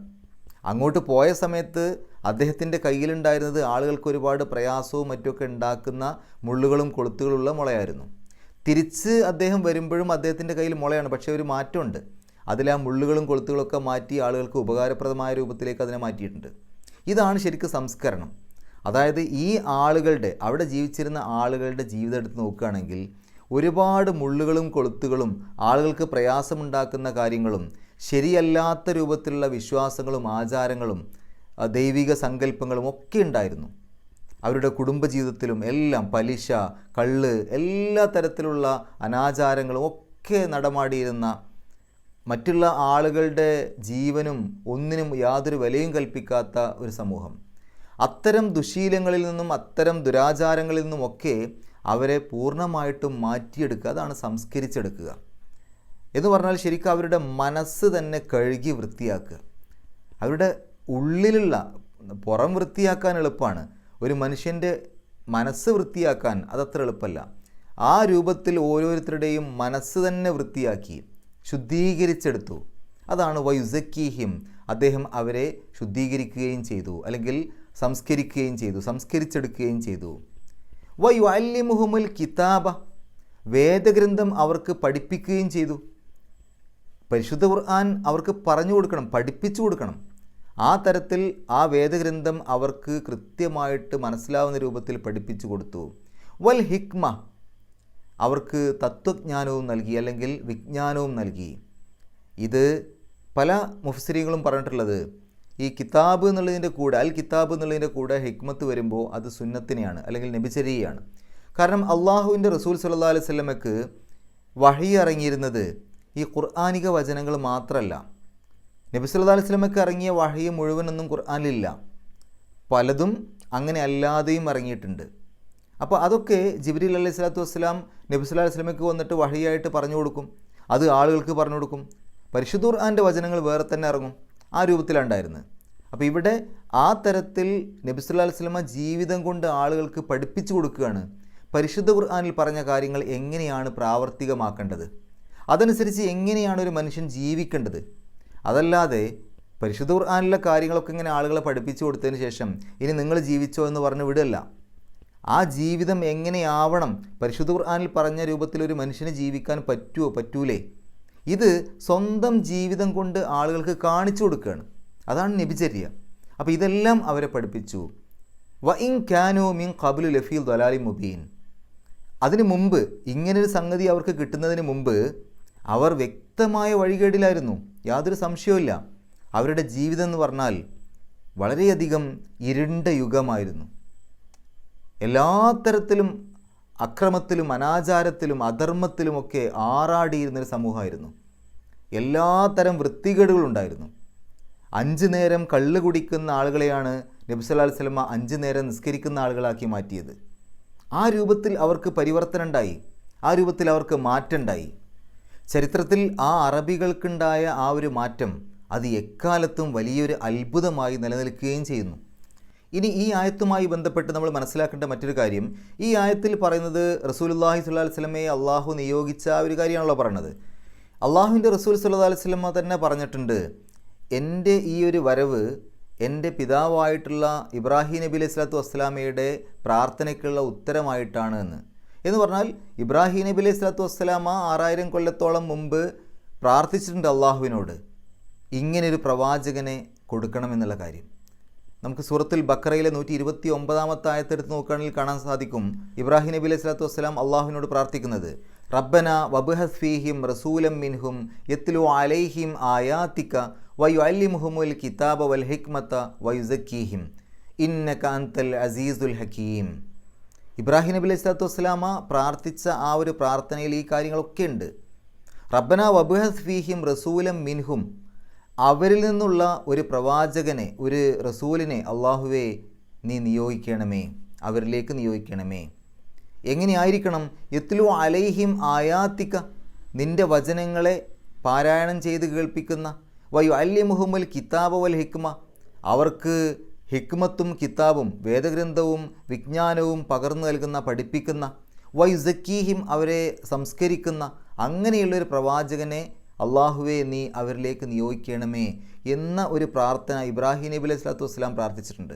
അങ്ങോട്ട് പോയ സമയത്ത് അദ്ദേഹത്തിൻ്റെ കയ്യിലുണ്ടായിരുന്നത് ആളുകൾക്ക് ഒരുപാട് പ്രയാസവും മറ്റുമൊക്കെ ഉണ്ടാക്കുന്ന മുള്ളുകളും കൊളുത്തുകളുള്ള മുളയായിരുന്നു. തിരിച്ച് അദ്ദേഹം വരുമ്പോഴും അദ്ദേഹത്തിൻ്റെ കയ്യിൽ മുളയാണ്, പക്ഷേ ഒരു മാറ്റമുണ്ട്. അതിൽ ആ മുള്ളുകളും കൊളുത്തുകളൊക്കെ മാറ്റി ആളുകൾക്ക് ഉപകാരപ്രദമായ രൂപത്തിലേക്ക് അതിനെ മാറ്റിയിട്ടുണ്ട്. ഇതാണ് ശരിക്കും സംസ്കരണം. അതായത് ഈ ആളുകളുടെ, അവിടെ ജീവിച്ചിരുന്ന ആളുകളുടെ ജീവിതം എടുത്ത് നോക്കുകയാണെങ്കിൽ ഒരുപാട് മുള്ളുകളും കൊളുത്തുകളും ആളുകൾക്ക് പ്രയാസമുണ്ടാക്കുന്ന കാര്യങ്ങളും ശരിയല്ലാത്ത രൂപത്തിലുള്ള വിശ്വാസങ്ങളും ആചാരങ്ങളും ദൈവിക സങ്കല്പങ്ങളും ഒക്കെ ഉണ്ടായിരുന്നു. അവരുടെ കുടുംബജീവിതത്തിലും എല്ലാം പലിശ, കള്ള്, എല്ലാ തരത്തിലുള്ള അനാചാരങ്ങളും ഒക്കെ നടമാടിയിരുന്ന, മറ്റുള്ള ആളുകളുടെ ജീവനും ഒന്നിനും യാതൊരു വിലയും കൽപ്പിക്കാത്ത ഒരു സമൂഹം. അത്തരം ദുശീലങ്ങളിൽ നിന്നും അത്തരം ദുരാചാരങ്ങളിൽ നിന്നുമൊക്കെ അവരെ പൂർണ്ണമായിട്ടും മാറ്റിയെടുക്കുക, അതാണ് സംസ്കരിച്ചെടുക്കുക എന്ന് പറഞ്ഞാൽ. ശരിക്കും അവരുടെ മനസ്സ് തന്നെ കഴുകി വൃത്തിയാക്കുക. അവരുടെ ഉള്ളിലുള്ള, പുറം വൃത്തിയാക്കാൻ എളുപ്പമാണ്, ഒരു മനുഷ്യൻ്റെ മനസ്സ് വൃത്തിയാക്കാൻ അതത്ര എളുപ്പമല്ല. ആ രൂപത്തിൽ ഓരോരുത്തരുടെയും മനസ്സ് തന്നെ വൃത്തിയാക്കി ശുദ്ധീകരിച്ചെടുത്തു. അതാണ് വയുസക്കീഹിം, അദ്ദേഹം അവരെ ശുദ്ധീകരിക്കുകയും ചെയ്തു, അല്ലെങ്കിൽ സംസ്കരിക്കുകയും ചെയ്തു, സംസ്കരിച്ചെടുക്കുകയും ചെയ്തു. വയുഅല്ലിമുഹുമുൽ കിതാബ, വേദഗ്രന്ഥം അവർക്ക് പഠിപ്പിക്കുകയും ചെയ്തു. പരിശുദ്ധ ഖുർആൻ അവർക്ക് പറഞ്ഞു കൊടുക്കണം, പഠിപ്പിച്ചു കൊടുക്കണം. ആ തരത്തിൽ ആ വേദഗ്രന്ഥം അവർക്ക് കൃത്യമായിട്ട് മനസ്സിലാവുന്ന രൂപത്തിൽ പഠിപ്പിച്ചു കൊടുത്തു. വൽ ഹിക്മ, അവർക്ക് തത്വജ്ഞാനവും നൽകി, അല്ലെങ്കിൽ വിജ്ഞാനവും നൽകി. ഇത് പല മുഫസ്സിരീങ്ങളും പറഞ്ഞിട്ടുള്ളത്, ഈ കിതാബ് എന്നുള്ളതിൻ്റെ കൂടെ, അൽ കിതാബ് എന്നുള്ളതിൻ്റെ കൂടെ ഹിക്മത്ത് വരുമ്പോൾ അത് സുന്നത്തിനെയാണ്, അല്ലെങ്കിൽ നബിചര്യയാണ്. കാരണം അള്ളാഹുവിൻ്റെ റസൂൽ സല്ലല്ലാഹു അലൈഹി വസല്ലമക്ക് വഹി ഇറങ്ങിയിരുന്നത് ഈ ഖുർആനിക വചനങ്ങൾ മാത്രമല്ല. നബി സല്ലല്ലാഹു അലൈഹി വസല്ലമക്ക് ഇറങ്ങിയ വഹി മുഴുവനൊന്നും ഖുർആനിലില്ല, പലതും അങ്ങനെ അല്ലാതെയും ഇറങ്ങിയിട്ടുണ്ട്. അപ്പോൾ അതൊക്കെ ജിബ്രീൽ അലൈഹി സ്വലാത്തു വസ്സലാം നബി സല്ലല്ലാഹു അലൈഹി വസല്ലമക്ക് വന്നിട്ട് വഹിയായിട്ട് പറഞ്ഞു കൊടുക്കും, അത് ആളുകൾക്ക് പറഞ്ഞു കൊടുക്കും. പരിശുദ്ധ ഖുർആൻ്റെ വചനങ്ങൾ വേറെ തന്നെ ഇറങ്ങും, ആ രൂപത്തിലുണ്ടായിരുന്നു. അപ്പോൾ ഇവിടെ ആ തരത്തിൽ നബി സല്ലല്ലാഹു അലൈഹി വസല്ലമ ജീവിതം കൊണ്ട് ആളുകൾക്ക് പഠിപ്പിച്ചു കൊടുക്കുകയാണ്. പരിശുദ്ധ ഖുർആനിൽ പറഞ്ഞ കാര്യങ്ങൾ എങ്ങനെയാണ് പ്രാവർത്തികമാക്കേണ്ടത്, അതനുസരിച്ച് എങ്ങനെയാണ് ഒരു മനുഷ്യൻ ജീവിക്കേണ്ടത്. അതല്ലാതെ പരിശുദ്ധ ഖുർആനിലെ കാര്യങ്ങളൊക്കെ ഇങ്ങനെ ആളുകളെ പഠിപ്പിച്ചു കൊടുത്തതിന് ശേഷം ഇനി നിങ്ങൾ ജീവിച്ചോ എന്ന് പറഞ്ഞ് വിടല്ല. ആ ജീവിതം എങ്ങനെയാവണം, പരിശുദ്ധ ഖുർആനിൽ പറഞ്ഞ രൂപത്തിൽ ഒരു മനുഷ്യന് ജീവിക്കാൻ പറ്റുമോ പറ്റൂലേ, ഇത് സ്വന്തം ജീവിതം കൊണ്ട് ആളുകൾക്ക് കാണിച്ചു കൊടുക്കുകയാണ്. അതാണ് നബിചര്യ. അപ്പോൾ ഇതെല്ലാം അവരെ പഠിപ്പിച്ചു. വഇൻ കാനൂ മിൻ ഖബ്ലു ലഫീ ദലാലിൻ മുബീൻ, അതിനു മുമ്പ്, ഇങ്ങനൊരു സംഗതി അവർക്ക് കിട്ടുന്നതിന് മുമ്പ് അവർ വ്യക്തമായ വഴികേടിലായിരുന്നു, യാതൊരു സംശയവുമില്ല. അവരുടെ ജീവിതം എന്ന് പറഞ്ഞാൽ വളരെയധികം ഇരുണ്ട യുഗമായിരുന്നു. എല്ലാ തരത്തിലും അക്രമത്തിലും അനാചാരത്തിലും അധർമ്മത്തിലുമൊക്കെ ആറാടിയിരുന്നൊരു സമൂഹമായിരുന്നു. എല്ലാ തരം വൃത്തികേടുകളുണ്ടായിരുന്നു. 5 നേരം കള്ള് കുടിക്കുന്ന ആളുകളെയാണ് നബി സല്ലല്ലാഹു അലൈഹി വസല്ലമ 5 നേരം നിസ്കരിക്കുന്ന ആളുകളാക്കി മാറ്റിയത്. ആ രൂപത്തിൽ അവർക്ക് പരിവർത്തനം ഉണ്ടായി, ആ രൂപത്തിൽ അവർക്ക് മാറ്റമുണ്ടായി. ചരിത്രത്തിൽ ആ അറബികൾക്കുണ്ടായ ആ ഒരു മാറ്റം അത് എക്കാലത്തും വലിയൊരു അത്ഭുതമായി നിലനിൽക്കുകയും ചെയ്യുന്നു. ഇനി ഈ ആയത്തുമായി ബന്ധപ്പെട്ട് നമ്മൾ മനസ്സിലാക്കേണ്ട മറ്റൊരു കാര്യം, ഈ ആയത്തിൽ പറയുന്നത് റസൂലുള്ളാഹി സ്വല്ലല്ലാഹു അലൈഹി വസല്ലമയെ അള്ളാഹു നിയോഗിച്ച ഒരു കാര്യമാണല്ലോ പറയുന്നത്. അള്ളാഹുവിൻ്റെ റസൂൽ സ്വല്ലല്ലാഹു അലൈഹി വസല്ലമ തന്നെ പറഞ്ഞിട്ടുണ്ട്, എൻ്റെ ഈ ഒരു വരവ് എൻ്റെ പിതാവായിട്ടുള്ള ഇബ്രാഹിം നബി അലൈഹി സ്വലാത്തു വസ്സലാമയുടെ പ്രാർത്ഥനയ്ക്കുള്ള ഉത്തരമായിട്ടാണ് എന്ന് പറഞ്ഞാൽ, ഇബ്രാഹിം നബി അലൈഹി സ്വലാത്തു വസ്സലാമ 6000 കൊല്ലത്തോളം മുമ്പ് പ്രാർത്ഥിച്ചിട്ടുണ്ട് അള്ളാഹുവിനോട് ഇങ്ങനൊരു പ്രവാചകനെ കൊടുക്കണമെന്നുള്ള കാര്യം. നമുക്ക് സൂറത്തുൽ ബക്കറയിലെ 129 ആയത്തെടുത്ത് നോക്കുകയാണെങ്കിൽ കാണാൻ സാധിക്കും ഇബ്രാഹിം നബി അലൈഹി സ്വലാത്തു വസ്സലാം അള്ളാഹുവിനോട് പ്രാർത്ഥിക്കുന്നത് റബ്ബന വബ്ഹസ് ഫീഹിം റസൂലം മിൻഹും യത്ലു അലൈഹിം ആയാതിക വയുഅല്ലിമുഹുമുൽ കിതാബ വൽ ഹിക്മത വയുസക്കീഹിം ഇന്നക അൻതൽ അസീസുൽ ഹക്കീം. ഇബ്രാഹിം നബി അലൈഹി സ്വലാത്തു വസ്സലാമ പ്രാർത്ഥിച്ച ആ ഒരു പ്രാർത്ഥനയിൽ ഈ കാര്യങ്ങളൊക്കെ ഉണ്ട്. റബ്ബന വബ്ഹസ് ഫീഹിം റസൂലം മിൻഹും, അവരിൽ നിന്നുള്ള ഒരു പ്രവാചകനെ, ഒരു റസൂലിനെ അള്ളാഹുവേ നീ നിയോഗിക്കണമേ, അവരിലേക്ക് നിയോഗിക്കണമേ. എങ്ങനെയായിരിക്കണം? യത്ലു അലൈഹിം ആയാതിക, നിൻ്റെ വചനങ്ങളെ പാരായണം ചെയ്ത് കേൾപ്പിക്കുന്ന, വയുഅല്ലിമുഹുമുൽ കിതാബ വൽ ഹിക്മ, അവർക്ക് ഹിക്മത്തും കിതാബും വേദഗ്രന്ഥവും വിജ്ഞാനവും പകർന്നു നൽകുന്ന, പഠിപ്പിക്കുന്ന, വയുസക്കീഹിം, അവരെ സംസ്കരിക്കുന്ന, അങ്ങനെയുള്ളൊരു പ്രവാചകനെ അള്ളാഹുവേ നീ അവരിലേക്ക് നിയോഗിക്കണമേ എന്ന ഒരു പ്രാർത്ഥന ഇബ്രാഹിം നബി അലൈഹി സ്വലാത്തു വസ്സലാം പ്രാർത്ഥിച്ചിട്ടുണ്ട്.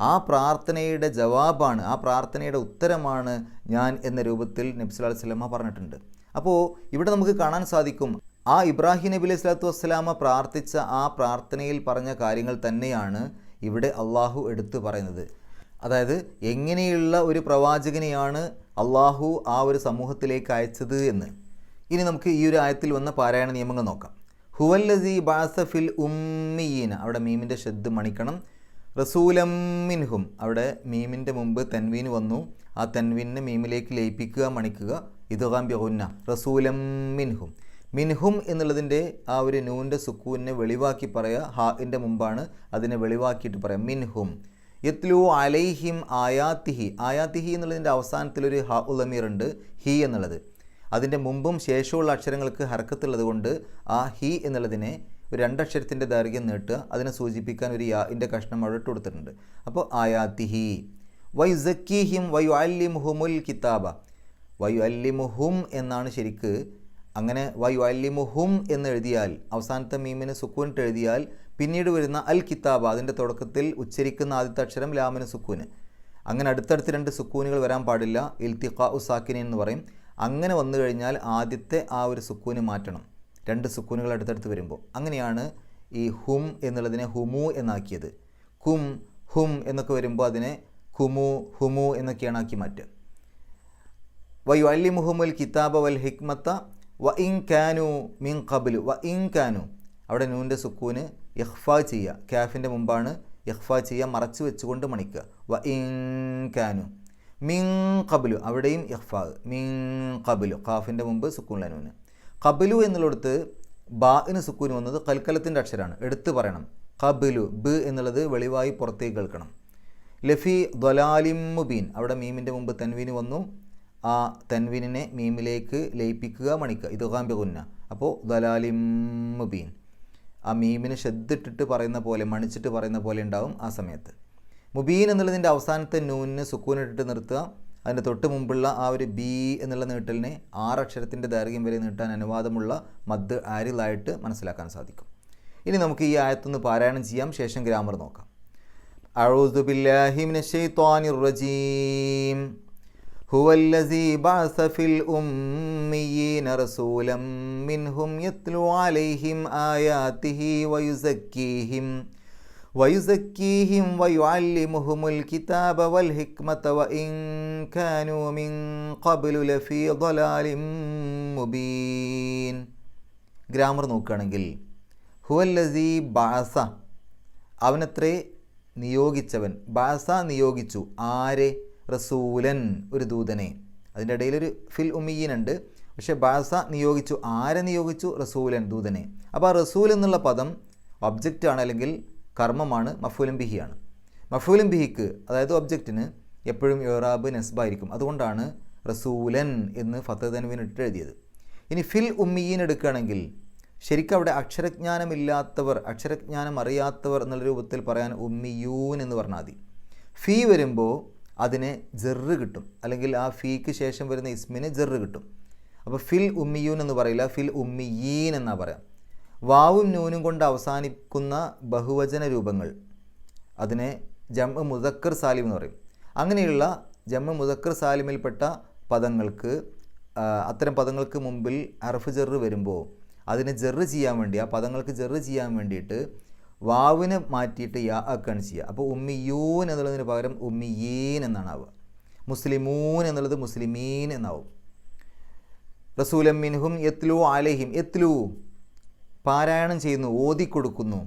ആ പ്രാർത്ഥനയുടെ ജവാബാണ്, ആ പ്രാർത്ഥനയുടെ ഉത്തരമാണ് ഞാൻ എന്ന രൂപത്തിൽ നബി സല്ലല്ലാഹു അലൈഹി വസല്ലമ പറഞ്ഞിട്ടുണ്ട്. അപ്പോൾ ഇവിടെ നമുക്ക് കാണാൻ സാധിക്കും ആ ഇബ്രാഹിം നബി അലൈഹി സ്വലാത്തു വസ്സലാമ പ്രാർത്ഥിച്ച ആ പ്രാർത്ഥനയിൽ പറഞ്ഞ കാര്യങ്ങൾ തന്നെയാണ് ഇവിടെ അള്ളാഹു എടുത്തു പറയുന്നത്. അതായത് എങ്ങനെയുള്ള ഒരു പ്രവാചകനെയാണ് അള്ളാഹു ആ ഒരു സമൂഹത്തിലേക്ക് അയച്ചത് എന്ന്. ഇനി നമുക്ക് ഈ ഒരു ആയത്തിൽ വന്ന പാരായണ നിയമങ്ങൾ നോക്കാം. ഹുവല്ലസി ബഅസ ഫിൽ ഉമ്മീന, അവിടെ മീമിൻ്റെ ഷദ് മണിക്കണം. റസൂലം മിൻഹും, അവിടെ മീമിൻ്റെ മുമ്പ് തൻവീൻ വന്നു, ആ തൻവീനിനെ മീമിലേക്ക് ലയിപ്പിക്കുക, മണിക്കുക. ഇദ്ഗാം ബിഗുന്ന, റസൂലം മിൻഹും. മിൻഹും എന്നുള്ളതിൻ്റെ ആ ഒരു നൂൻ്റെ സുക്കൂനെ വെളിവാക്കി പറയുക, ഹാഇൻ്റെ മുമ്പാണ് അതിനെ വെളിവാക്കിയിട്ട് പറയാം. മിൻഹും യത്ലു അലൈഹിം ആയാത്തിഹി, ആയാത്തിഹി എന്നുള്ളതിൻ്റെ അവസാനത്തിലൊരു ഹ ഉലമീർ ഉണ്ട്, ഹി എന്നുള്ളത്. അതിൻ്റെ മുമ്പും ശേഷമുള്ള അക്ഷരങ്ങൾക്ക് ഹർക്കത്തുള്ളത് കൊണ്ട് ആ ഹി എന്നുള്ളതിനെ ഒരു 2 അക്ഷരത്തിൻ്റെ ദൈർഘ്യം നീട്ടുക, അതിനെ സൂചിപ്പിക്കാൻ ഒരു യാഇൻ്റെ കഷ്ണം അവിടെ ഇട്ട് കൊടുത്തിട്ടുണ്ട്. അപ്പോൾ ആയാത്തിഹി. വയുസക്കീഹിം വയുഅല്ലിമുഹുമുൽ കിതാബ, വയുഅല്ലിമുഹും എന്നാണ് ശരിക്ക്. അങ്ങനെ വയുഅല്ലിമുഹും എന്ന് എഴുതിയാൽ, അവസാനത്തെ മീമിന് സുക്കൂനിട്ട് എഴുതിയാൽ പിന്നീട് വരുന്ന അൽ കിതാബ, അതിൻ്റെ തുടക്കത്തിൽ ഉച്ചരിക്കുന്ന ആദ്യത്തെ അക്ഷരം ലാമിന് സുക്കൂന്. അങ്ങനെ അടുത്തടുത്ത് 2 സുക്കൂനുകൾ വരാൻ പാടില്ല, ഇൽത്തിഖാ ഉസാക്കിനി എന്ന് പറയും. അങ്ങനെ വന്നു കഴിഞ്ഞാൽ ആദ്യത്തെ ആ ഒരു സുക്കൂന് മാറ്റണം, 2 സുക്കൂനുകൾ അടുത്തടുത്ത് വരുമ്പോൾ. അങ്ങനെയാണ് ഈ ഹും എന്നുള്ളതിനെ ഹുമു എന്നാക്കിയത്. കും ഹും എന്നൊക്കെ വരുമ്പോൾ അതിനെ ഹുമു ഹുമു എന്നൊക്കെയാണ് ആക്കി മാറ്റുക. വയുഅല്ലിമുഹുമുൽ കിതാബ വൽ ഹിക്മത്ത വ ഇൻ കാനു മിൻ ഖബ്ലു, വ ഇൻ കാനു, അവിടെ നൂൻ്റെ സുക്കൂന് ഇഖ്ഫാ ചെയ്യുക, കാഫിൻ്റെ മുമ്പാണ് ഇഖ്ഫാ ചെയ്യുക, മറച്ചു വെച്ചുകൊണ്ട് മണിക്കുക. വ ഇൻ കാനു മിൻ ഖബ്ലു, അവിടെയും ഇഖ്ഫാ, മിൻ ഖബ്ലു, ഖാഫിൻ്റെ മുമ്പ് സുക്കൂൻ നൂന്. ഖബ്ലു എന്നുള്ളിടത്ത് ബാഇന് സുക്കൂൻ വന്നത് കൽക്കലത്തിൻ്റെ അക്ഷരമാണ്, എടുത്ത് പറയണം. ഖബ്ലു, ബ് എന്നുള്ളത് വെളിവായി പുറത്തേക്ക് കേൾക്കണം. ലഫി ദ്വലാലിം മുബീൻ, അവിടെ മീമിൻ്റെ മുമ്പ് തൻവീന് വന്നു, ആ തൻവീനിനെ മീമിലേക്ക് ലയിപ്പിക്കുക, മണിക്കുക. ഇദ്ഗാം ബിഗുന്ന, അപ്പോൾ ദ്വലാലിം മുബീൻ. ആ മീമിന് ഷദ്ദിട്ടിട്ട് പറയുന്ന പോലെ, മണിച്ചിട്ട് പറയുന്ന പോലെ ഉണ്ടാവും ആ സമയത്ത്. മുബീൻ എന്നുള്ളതിൻ്റെ അവസാനത്തെ നൂനിന് സുക്കൂനിട്ടിട്ട് നിർത്തുക. അതിൻ്റെ തൊട്ട് മുമ്പുള്ള ആ ഒരു ബി എന്നുള്ള നീട്ടലിനെ 6 അക്ഷരത്തിൻ്റെ ദൈർഘ്യം വരെ നീട്ടാൻ അനുവാദമുള്ള മദ് ആരിലായിട്ട് മനസ്സിലാക്കാൻ സാധിക്കും. ഇനി നമുക്ക് ഈ ആയത്തൊന്ന് പാരായണം ചെയ്യാം, ശേഷം ഗ്രാമർ നോക്കാം. അഊദു ബില്ലാഹി മിനശ് ശൈത്വാനിർ റജീം. ഹുവല്ലസീ ബഅസ ഫിൽ ഉമ്മീന റസൂലം മിൻഹും യത്ലു അലൈഹിം ആയാതിഹി വയുസക്കീഹിം വയുഅല്ലിമുഹുമുൽ കിതാബ വൽ ഹിക്മത വഇൻ കാനൂ മിൻ ഖബ്ലു ലഫീ ളലാലിൻ മുബീൻ. ഗ്രാമർ നോക്കുകയാണെങ്കിൽ ഹുവല്ലസീ ബഅസ, അവനത്രേ നിയോഗിച്ചവൻ. ബഅസ നിയോഗിച്ചു, ആരെ? റസൂലൻ, ഒരു ദൂതനെ. അതിൻ്റെ ഇടയിലൊരു ഫിൽ ഉമ്മീനുണ്ട്, പക്ഷേ ബഅസ നിയോഗിച്ചു. ആരെ നിയോഗിച്ചു? റസൂലൻ, ദൂതനെ. അപ്പോൾ ആ റസൂൽ എന്നുള്ള പദം ഒബ്ജക്റ്റാണ്, അല്ലെങ്കിൽ കർമ്മമാണ്, മഫൂലും ബിഹിയാണ്. മഫൂലും ബിഹിക്ക്, അതായത് ഒബ്ജക്റ്റിന് എപ്പോഴും ഇറാബ് നസ്ബായിരിക്കും. അതുകൊണ്ടാണ് റസൂലൻ എന്ന് ഫത്ത് തൻവീൻ ഇട്ട് എഴുതിയത്. ഇനി ഫിൽ ഉമ്മീൻ എടുക്കുകയാണെങ്കിൽ ശരിക്കും അവിടെ അക്ഷരജ്ഞാനമില്ലാത്തവർ, അക്ഷരജ്ഞാനം അറിയാത്തവർ എന്നുള്ള രൂപത്തിൽ പറയാൻ ഉമ്മിയൂൻ എന്ന് പറഞ്ഞാൽ മതി. ഫീ വരുമ്പോൾ അതിന് ജെറ് കിട്ടും, അല്ലെങ്കിൽ ആ ഫീക്ക് ശേഷം വരുന്ന ഇസ്മിന് ജെറ് കിട്ടും. അപ്പോൾ ഫിൽ ഉമ്മിയൂൻ എന്ന് പറയില്ല, ഫിൽ ഉമ്മിയീൻ എന്നാ പറയാം. വാവും നൂനും കൊണ്ട് അവസാനിക്കുന്ന ബഹുവചന രൂപങ്ങൾ, അതിനെ ജംഅ് മുദക്കർ സാലിം എന്ന് പറയും. അങ്ങനെയുള്ള ജംഅ് മുദക്കർ സാലിമിൽപ്പെട്ട പദങ്ങൾക്ക്, അത്തരം പദങ്ങൾക്ക് മുമ്പിൽ ഹർഫ് ജെറ് വരുമ്പോൾ അതിനെ ജെറ് ചെയ്യാൻ വേണ്ടി, ആ പദങ്ങൾക്ക് ജെറ് ചെയ്യാൻ വേണ്ടിയിട്ട് വാവിനെ മാറ്റിയിട്ട് യാ ആക്കുകയാണ് ചെയ്യുക. അപ്പോൾ ഉമ്മിയൂൻ എന്നുള്ളതിന് പകരം ഉമ്മിയീൻ എന്നാണ് ആവുക. മുസ്ലിമൂൻ എന്നുള്ളത് മുസ്ലിമീൻ എന്നാവും. റസൂലം മിൻഹും യത്ലു അലൈഹിം, യത്ലു പാരായണം ചെയ്യുന്നു, ഓതിക്കൊടുക്കുന്നു.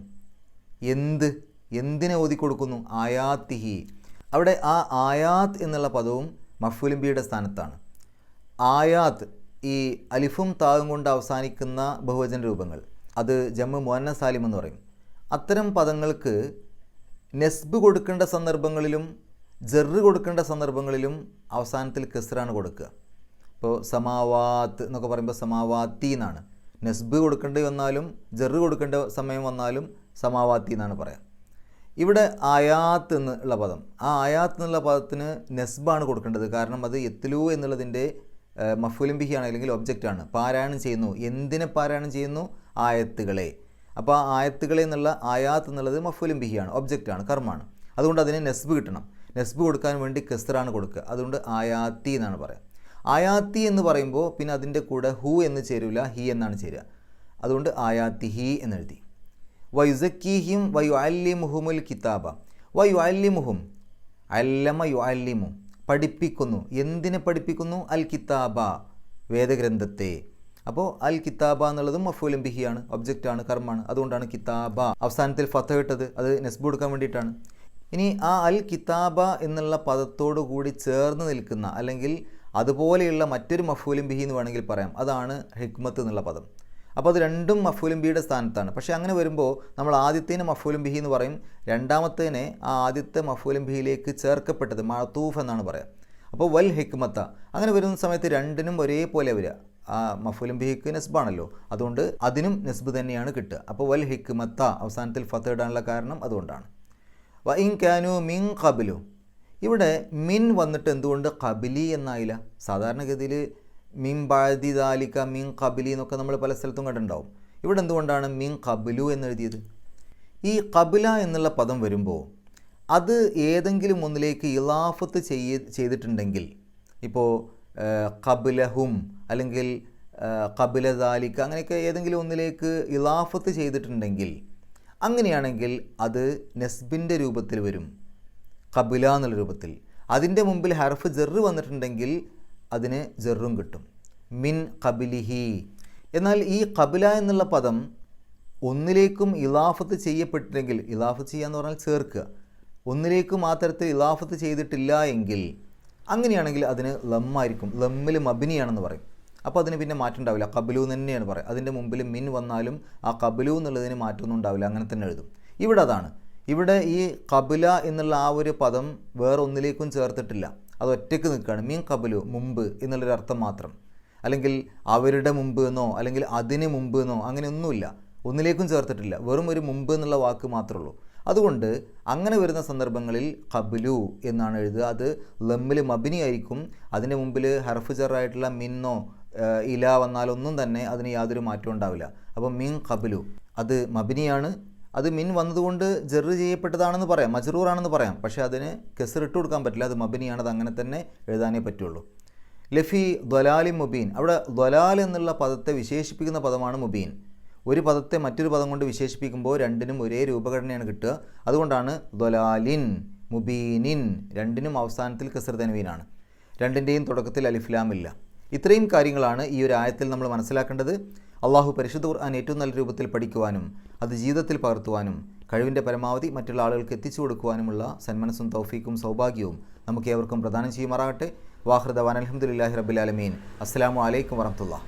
എന്തിനെ ഓതിക്കൊടുക്കുന്നു? ആയാത്തിഹി. അവിടെ ആ ആയാത്ത് എന്നുള്ള പദവും മഫ്ഊലുൻ ബിയുടെ സ്ഥാനത്താണ്. ആയാത്ത് ഈ അലിഫും താവും കൊണ്ട് അവസാനിക്കുന്ന ബഹുവചന രൂപങ്ങൾ, അത് ജമ്മു മുഅന്നസ് സാലിം എന്ന് പറയും. അത്തരം പദങ്ങൾക്ക് നെസ്ബ് കൊടുക്കേണ്ട സന്ദർഭങ്ങളിലും ജെറ് കൊടുക്കേണ്ട സന്ദർഭങ്ങളിലും അവസാനത്തിൽ കെസ്റാണ് കൊടുക്കുക. ഇപ്പോൾ സമാവാത്ത് എന്നൊക്കെ പറയുമ്പോൾ സമാവാത്തി എന്നാണ്. നെസ്ബ് കൊടുക്കേണ്ടി വന്നാലും ജെറ് കൊടുക്കേണ്ട സമയം വന്നാലും സമാവാത്തി എന്നാണ് പറയാം. ഇവിടെ ആയാത്ത് എന്നുള്ള പദം, ആ ആയാത്ത് എന്നുള്ള പദത്തിന് നെസ്ബാണ് കൊടുക്കേണ്ടത്. കാരണം അത് യത്ലു എന്നുള്ളതിൻ്റെ മഫ്ഊലുൻ ബിഹി ആണ്, അല്ലെങ്കിൽ ഒബ്ജക്റ്റാണ്. പാരായണം ചെയ്യുന്നു. എന്തിനെ പാരായണം ചെയ്യുന്നു? ആയത്തുകളെ. അപ്പോൾ ആ ആയത്തുകളെ എന്നുള്ള ആയാത്ത് എന്നുള്ളത് മഫ്ഊലുൻ ബിഹിയാണ്, ഒബ്ജക്റ്റാണ്, കർമ്മാണ്. അതുകൊണ്ട് അതിന് നെസ്ബ് കിട്ടണം. നെസ്ബ് കൊടുക്കാൻ വേണ്ടി കെസ്റാണ് കൊടുക്കുക. അതുകൊണ്ട് ആയാത്തി എന്നാണ് പറയുക. ആയാത്തി എന്ന് പറയുമ്പോൾ പിന്നെ അതിൻ്റെ കൂടെ ഹു എന്ന് ചേരില്ല, ഹി എന്നാണ് ചേരുക. അതുകൊണ്ട് ആയാത്തി ഹി എന്നെഴുതി. വയുസക്കീഹിം വയുഅല്ലിമുഹുമുൽ കിതാബ. വയുഅല്ലിമുഹും, അല്ലമ യുഅല്ലിമു, പഠിപ്പിക്കുന്നു. എന്തിനെ പഠിപ്പിക്കുന്നു? അൽ കിതാബ, വേദഗ്രന്ഥത്തെ. അപ്പോൾ അൽ കിതാബ എന്നുള്ളതും മഫ്ഊലുൻ ബിഹിയാണ്, ഒബ്ജക്റ്റാണ്, കർമ്മാണ്. അതുകൊണ്ടാണ് കിതാബ അവസാനത്തിൽ ഫതഹ ഇട്ടത്. അത് നെസ്ബ് കൊടുക്കാൻ വേണ്ടിയിട്ടാണ്. ഇനി ആ അൽ കിതാബ എന്നുള്ള പദത്തോടു കൂടി ചേർന്ന് നിൽക്കുന്ന, അല്ലെങ്കിൽ അതുപോലെയുള്ള മറ്റൊരു മഫ്ഊലുൻ ബിഹി എന്ന് വേണമെങ്കിൽ പറയാം, അതാണ് ഹിക്മത്ത് എന്നുള്ള പദം. അപ്പോൾ അത് രണ്ടും മഫ്ഊലുൻ ബിഹിയുടെ സ്ഥാനത്താണ്. പക്ഷേ അങ്ങനെ വരുമ്പോൾ നമ്മൾ ആദ്യത്തേന് മഫ്ഊലുൻ ബിഹി എന്ന് പറയും, രണ്ടാമത്തേനെ ആ ആദ്യത്തെ മഫ്ഊലുൻ ബിഹിയിലേക്ക് ചേർക്കപ്പെട്ടത് മഅതൂഫ് എന്നാണ് പറയുക. അപ്പോൾ വൽ ഹിക്മത്ത, അങ്ങനെ വരുന്ന സമയത്ത് രണ്ടിനും ഒരേപോലെ വരിക. ആ മഫ്ഊലുൻ ബിഹിക്ക് നെസ്ബാണല്ലോ, അതുകൊണ്ട് അതിനും നെസ്ബ് തന്നെയാണ് കിട്ടുക. അപ്പോൾ വൽ ഹിക്മത്ത അവസാനത്തിൽ ഫതഹ ഇടാനുള്ള കാരണം അതുകൊണ്ടാണ്. വ ഇൻ കാനു മിൻ ഖബ്ലു, ഇവിടെ മിൻ വന്നിട്ട് എന്തുകൊണ്ട് ഖബിലി എന്നായില്ല? സാധാരണഗതിയിൽ മിൻ ബഅദി ദാലിക, മിൻ ഖബിലി എന്നൊക്കെ നമ്മൾ പല സ്ഥലത്തും കണ്ടിട്ടുണ്ടാവും. ഇവിടെ എന്തുകൊണ്ടാണ് മിൻ ഖബ്ലു എന്നെഴുതിയത്? ഈ ഖബില എന്നുള്ള പദം വരുമ്പോൾ അത് ഏതെങ്കിലും ഒന്നിലേക്ക് ഇളാഫത്ത് ചെയ്തിട്ടുണ്ടെങ്കിൽ, ഇപ്പോൾ ഖബ്ലഹും അല്ലെങ്കിൽ ഖബ്ല ദാലിക, അങ്ങനെയൊക്കെ ഏതെങ്കിലും ഒന്നിലേക്ക് ഇളാഫത്ത് ചെയ്തിട്ടുണ്ടെങ്കിൽ, അങ്ങനെയാണെങ്കിൽ അത് നെസ്ബിൻ്റെ രൂപത്തിൽ വരും, ഖബില എന്നുള്ള രൂപത്തിൽ. അതിൻ്റെ മുമ്പിൽ ഹർഫ് ജെറ് വന്നിട്ടുണ്ടെങ്കിൽ അതിന് ജെറും കിട്ടും, മിൻ ഖബിലിഹി. എന്നാൽ ഈ ഖബില എന്നുള്ള പദം ഒന്നിലേക്കും ഇളാഫത്ത് ചെയ്യപ്പെട്ടില്ലെങ്കിൽ, ഇളാഫത്ത് ചെയ്യുക എന്ന് പറഞ്ഞാൽ ചേർക്കുക, ഒന്നിലേക്കും ആ തരത്തിൽ ഇളാഫത്ത് ചെയ്തിട്ടില്ല എങ്കിൽ, അങ്ങനെയാണെങ്കിൽ അതിന് ലമ്മായിരിക്കും, ലമ്മിൽ മബിനിയാണെന്ന് പറയും. അപ്പോൾ അതിന് പിന്നെ മാറ്റം ഉണ്ടാവില്ല, ഖബിലു തന്നെയാണ് പറയുക. അതിൻ്റെ മുമ്പിൽ മിൻ വന്നാലും ആ ഖബിലു എന്നുള്ളതിന് മാറ്റമൊന്നും ഉണ്ടാവില്ല, അങ്ങനെ തന്നെ എഴുതും. ഇവിടെ അതാണ്. ഇവിടെ ഈ ഖബില എന്നുള്ള ആ ഒരു പദം വേറെ ഒന്നിലേക്കും ചേർത്തിട്ടില്ല, അത് ഒറ്റയ്ക്ക് നിൽക്കുകയാണ്. മീൻ ഖബിലു, മുമ്പ് എന്നുള്ളൊരർത്ഥം മാത്രം. അല്ലെങ്കിൽ അവരുടെ മുമ്പ് എന്നോ അല്ലെങ്കിൽ അതിന് മുമ്പ് എന്നോ അങ്ങനെയൊന്നുമില്ല, ഒന്നിലേക്കും ചേർത്തിട്ടില്ല, വെറും ഒരു മുമ്പ് എന്നുള്ള വാക്ക് മാത്രമേ ഉള്ളൂ. അതുകൊണ്ട് അങ്ങനെ വരുന്ന സന്ദർഭങ്ങളിൽ ഖബിലു എന്നാണ് എഴുതുക. അത് ലമ്മിൽ മബിനി ആയിരിക്കും. അതിൻ്റെ മുമ്പിൽ ഹർഫ് ജറായിട്ടുള്ള മിന്നോ ഇല വന്നാലൊന്നും തന്നെ അതിന് യാതൊരു മാറ്റവും ഉണ്ടാവില്ല. അപ്പോൾ മിൻ ഖബിലു അത് മബിനിയാണ്. അത് മിൻ വന്നതുകൊണ്ട് ജെറ് ചെയ്യപ്പെട്ടതാണെന്ന് പറയാം, മജ്റൂറാണെന്ന് പറയാം. പക്ഷേ അതിന് കെസ്ർ ഇട്ട് കൊടുക്കാൻ പറ്റില്ല, അത് മബിനിയാണ്, അത് അങ്ങനെ തന്നെ എഴുതാനേ പറ്റുള്ളൂ. ലഫി ദ്വലാലി മുബീൻ, അവിടെ ദ്വലാൽ എന്നുള്ള പദത്തെ വിശേഷിപ്പിക്കുന്ന പദമാണ് മുബീൻ. ഒരു പദത്തെ മറ്റൊരു പദം കൊണ്ട് വിശേഷിപ്പിക്കുമ്പോൾ രണ്ടിനും ഒരേ രൂപഘടനയാണ് കിട്ടുക. അതുകൊണ്ടാണ് ദ്വലാലിൻ, മുബീനിൻ, രണ്ടിനും അവസാനത്തിൽ കെസ്ർ തൻവീനാണ്, രണ്ടിൻ്റെയും തുടക്കത്തിൽ അലിഫ്ലാമില്ല. ഇത്രയും കാര്യങ്ങളാണ് ഈ ഒരു ആയത്തിൽ നമ്മൾ മനസ്സിലാക്കേണ്ടത്. അള്ളാഹു പരിശുദ്ധ ഖുർആൻ ഏറ്റവും നല്ല രൂപത്തിൽ പഠിക്കുവാനും അത് ജീവിതത്തിൽ പകർത്തുവാനും കഴിവിൻ്റെ പരമാവധി മറ്റുള്ള ആളുകൾക്ക് എത്തിച്ചു കൊടുക്കുവാനുമുള്ള സന്മനസ്സും തൗഫീക്കും സൗഭാഗ്യവും നമുക്ക് ഏവർക്കും പ്രദാനം ചെയ്യുമാറാകട്ടെ. വാഖിർ ദഅ്വാനാ അൽഹംദുലില്ലാഹി റബ്ബിൽ ആലമീൻ. അസ്സലാമു അലൈക്കും വറഹ്മത്തുള്ളാഹി.